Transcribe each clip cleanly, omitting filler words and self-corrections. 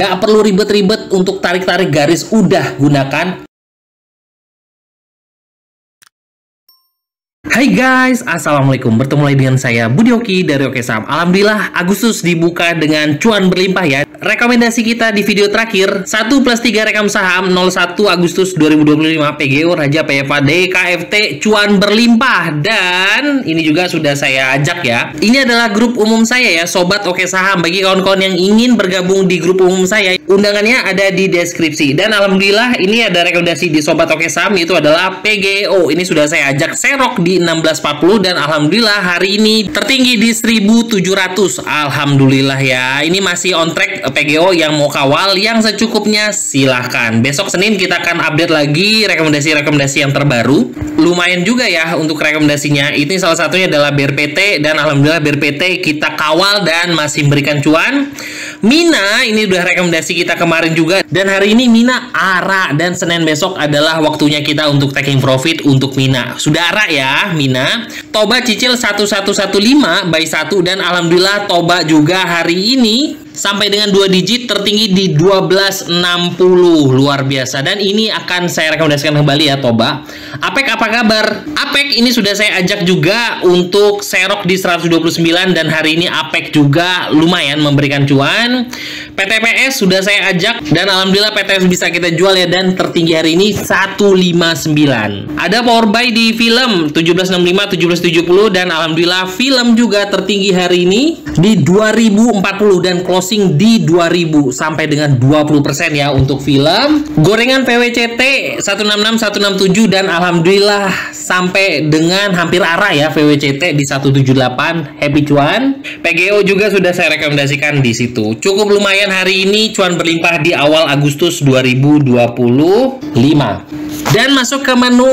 Nggak perlu ribet-ribet untuk tarik-tarik garis, udah gunakan. Hai guys, assalamualaikum. Bertemu lagi dengan saya Budi Oki dari Oke Saham. Alhamdulillah Agustus dibuka dengan cuan berlimpah ya. Rekomendasi kita di video terakhir 1+3 rekam saham 01 Agustus 2025 PGO Raja PFA DKFT cuan berlimpah. Dan ini juga sudah saya ajak ya. Ini adalah grup umum saya ya, Sobat Oke Saham. Bagi kawan-kawan yang ingin bergabung di grup umum saya, undangannya ada di deskripsi. Dan alhamdulillah ini ada rekomendasi di Sobat Oke Saham, itu adalah PGO. Ini sudah saya ajak serok di 1640 dan alhamdulillah hari ini tertinggi di 1700. Alhamdulillah ya. Ini masih on track PGO. Yang mau kawal yang secukupnya silahkan. Besok Senin kita akan update lagi rekomendasi-rekomendasi yang terbaru. Lumayan juga ya untuk rekomendasinya. Ini salah satunya adalah BRPT dan alhamdulillah BRPT kita kawal dan masih memberikan cuan. Mina ini udah rekomendasi kita kemarin juga, dan hari ini Mina ARA, dan Senin besok adalah waktunya kita untuk taking profit untuk Mina. Sudah ARA ya Mina. Toba cicil 1115 by 1 dan alhamdulillah Toba juga hari ini sampai dengan 2 digit tertinggi di 1260. Luar biasa. Dan ini akan saya rekomendasikan kembali ya Toba. Apek apa kabar? Apek ini sudah saya ajak juga untuk serok di 129 dan hari ini Apek juga lumayan memberikan cuan. PTPS sudah saya ajak dan alhamdulillah PTPS bisa kita jual ya, dan tertinggi hari ini 159. Ada power buy di film 1765 1770 dan alhamdulillah film juga tertinggi hari ini di 2040 dan closing di 2000 sampai dengan 20% ya untuk film. Gorengan VWCT 166 167 dan alhamdulillah sampai dengan hampir arah ya VWCT di 178. Happy cuan. PGO juga sudah saya rekomendasikan di situ. Cukup lumayan hari ini cuan berlimpah di awal Agustus 2025. Dan masuk ke menu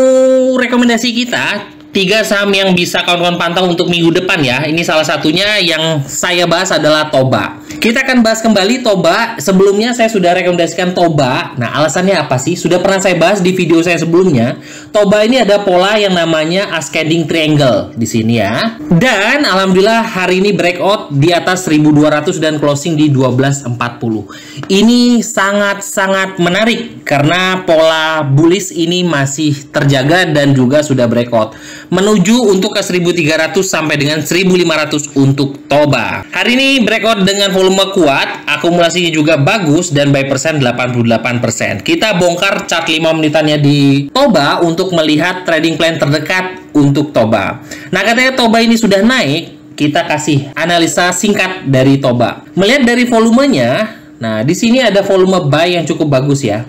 rekomendasi kita. 3 saham yang bisa kawan-kawan pantau untuk minggu depan ya. Ini salah satunya yang saya bahas adalah Toba. Kita akan bahas kembali Toba. Sebelumnya saya sudah rekomendasikan Toba. Nah, alasannya apa sih? Sudah pernah saya bahas di video saya sebelumnya. Toba ini ada pola yang namanya ascending triangle di sini ya. Dan alhamdulillah hari ini breakout di atas 1200 dan closing di 1240. Ini sangat-sangat menarik karena pola bullish ini masih terjaga dan juga sudah breakout menuju untuk ke 1300 sampai dengan 1500 untuk Toba. Hari ini breakout dengan volume kuat, akumulasinya juga bagus dan buy persen 88%. Kita bongkar chart 5 menitannya di Toba untuk melihat trading plan terdekat untuk Toba. Nah, katanya Toba ini sudah naik, kita kasih analisa singkat dari Toba. Melihat dari volumenya, nah di sini ada volume buy yang cukup bagus ya.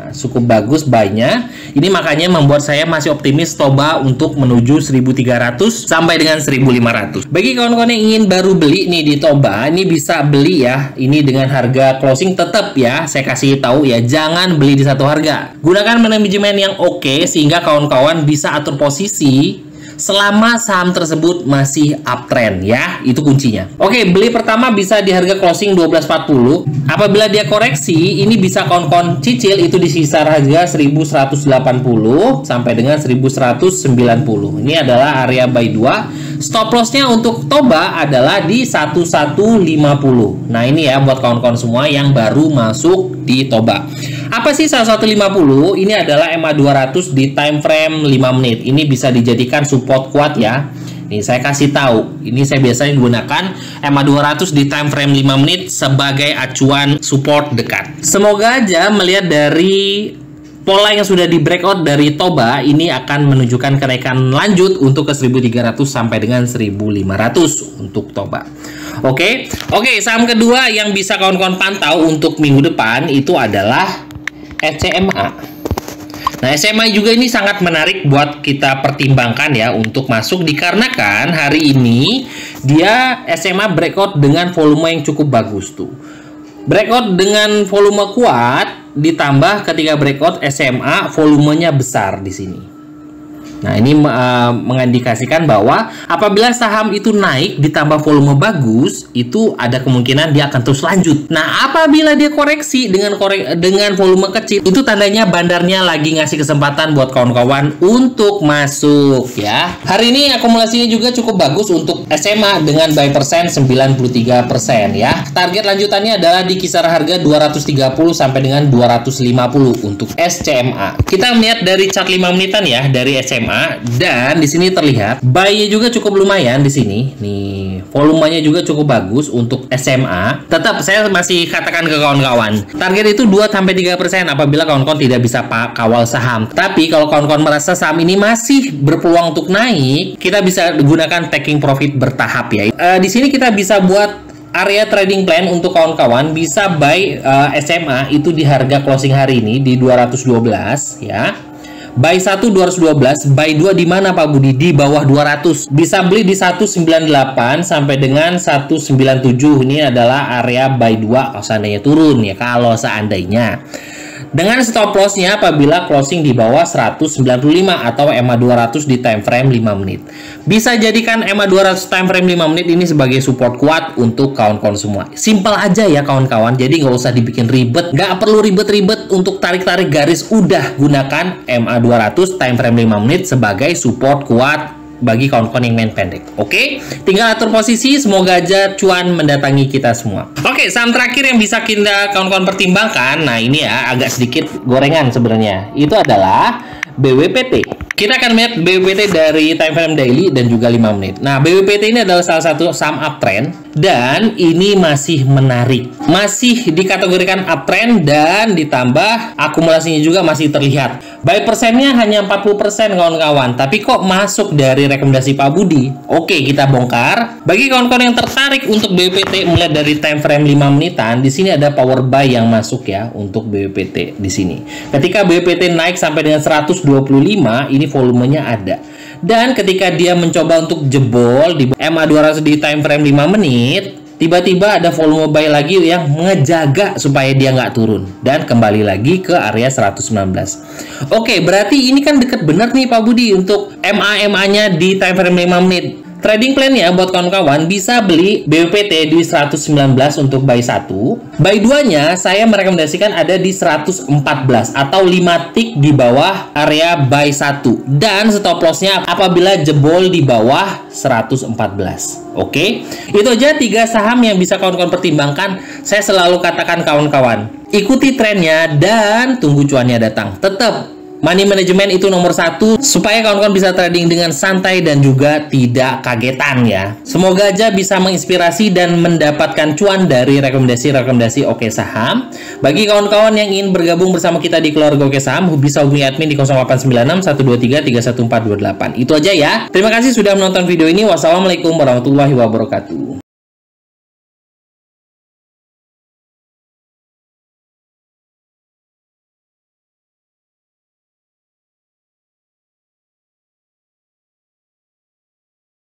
Cukup bagus buy-nya. Ini makanya membuat saya masih optimis Toba untuk menuju 1300 sampai dengan 1500. Bagi kawan-kawan yang ingin baru beli nih di Toba, ini bisa beli ya. Ini dengan harga closing tetap ya. Saya kasih tahu ya, jangan beli di satu harga. Gunakan manajemen yang oke sehingga kawan-kawan bisa atur posisi selama saham tersebut masih uptrend ya, itu kuncinya. Oke, beli pertama bisa di harga closing 1240. Apabila dia koreksi, ini bisa kawan-kawan cicil itu di sisa harga 1180 sampai dengan 1190. Ini adalah area buy 2. Stop lossnya untuk Toba adalah di 1150. Nah, ini ya buat kawan-kawan semua yang baru masuk di Toba. Apa sih 1150? Ini adalah EMA 200 di time frame 5 menit. Ini bisa dijadikan support kuat ya. Nih saya kasih tahu. Ini saya biasanya gunakan EMA 200 di time frame 5 menit sebagai acuan support dekat. Semoga aja melihat dari pola yang sudah di breakout dari Toba ini akan menunjukkan kenaikan lanjut untuk ke 1300 sampai dengan 1500 untuk Toba. Oke, saham kedua yang bisa kawan-kawan pantau untuk minggu depan itu adalah SMA. Nah, SMA juga ini sangat menarik buat kita pertimbangkan ya untuk masuk, dikarenakan hari ini dia SMA breakout dengan volume yang cukup bagus tuh. Breakout dengan volume kuat ditambah ketika breakout SMA volumenya besar di sini. Nah, ini mengindikasikan bahwa apabila saham itu naik ditambah volume bagus, itu ada kemungkinan dia akan terus lanjut. Nah, apabila dia koreksi dengan volume kecil, itu tandanya bandarnya lagi ngasih kesempatan buat kawan-kawan untuk masuk ya. Hari ini akumulasinya juga cukup bagus untuk SMA dengan buy persen 93% ya. Target lanjutannya adalah di kisaran harga 230 sampai dengan 250 untuk SCMA. Kita melihat dari chart 5 menitan ya dari SMA. Dan di sini terlihat buy-nya juga cukup lumayan di sini. Nih, volumenya juga cukup bagus untuk SMA. Tetap saya masih katakan ke kawan-kawan, target itu 2-3% apabila kawan-kawan tidak bisa kawal saham. Tapi kalau kawan-kawan merasa saham ini masih berpeluang untuk naik, kita bisa gunakan taking profit bertahap ya. Di sini kita bisa buat area trading plan untuk kawan-kawan, bisa buy SMA itu di harga closing hari ini di 212 ya. Buy 1 212, buy 2 di mana Pak Budi? Di bawah 200. Bisa beli di 198 sampai dengan 197. Ini adalah area buy 2 kalau seandainya turun ya, kalau seandainya. Dengan stop lossnya apabila closing di bawah 195 atau EMA 200 di time frame 5 menit. Bisa jadikan EMA 200 time frame 5 menit ini sebagai support kuat untuk kawan-kawan semua. Simpel aja ya kawan-kawan, jadi nggak usah dibikin ribet, nggak perlu ribet-ribet untuk tarik-tarik garis. Udah gunakan EMA 200 time frame 5 menit sebagai support kuat bagi kawan-kawan yang main pendek. Oke, tinggal atur posisi, semoga aja cuan mendatangi kita semua. Oke, saham terakhir yang bisa kita kawan-kawan pertimbangkan, nah ini ya agak sedikit gorengan sebenarnya, itu adalah BWPT. Kita akan melihat BWPT dari time frame daily dan juga 5 menit. Nah, BWPT ini adalah salah satu saham uptrend dan ini masih menarik. Masih dikategorikan uptrend dan ditambah akumulasinya juga masih terlihat. Buy persennya hanya 40% kawan-kawan, tapi kok masuk dari rekomendasi Pak Budi? Oke, kita bongkar. Bagi kawan-kawan yang tertarik untuk BWPT melihat dari time frame 5 menitan, di sini ada power buy yang masuk ya untuk BWPT di sini. Ketika BWPT naik sampai dengan 125, ini volumenya ada. Dan ketika dia mencoba untuk jebol di EMA 200 di time frame 5 menit, tiba-tiba ada volume buy lagi yang ngejaga supaya dia nggak turun dan kembali lagi ke area 119. Oke, berarti ini kan deket bener nih Pak Budi untuk MA-nya di time frame 5 menit. Trading plan-nya buat kawan-kawan bisa beli BWPT di 119 untuk buy 1. Buy 2-nya saya merekomendasikan ada di 114 atau 5 tick di bawah area buy 1. Dan stop loss-nya apabila jebol di bawah 114. Oke, itu aja 3 saham yang bisa kawan-kawan pertimbangkan. Saya selalu katakan kawan-kawan, ikuti trennya dan tunggu cuannya datang. Tetap money management itu nomor 1 supaya kawan-kawan bisa trading dengan santai dan juga tidak kagetan ya. Semoga aja bisa menginspirasi dan mendapatkan cuan dari rekomendasi-rekomendasi Oke Saham. Bagi kawan-kawan yang ingin bergabung bersama kita di keluarga Oke Saham, bisa hubungi admin di 0896 123 31428. Itu aja ya. Terima kasih sudah menonton video ini. Wassalamualaikum warahmatullahi wabarakatuh.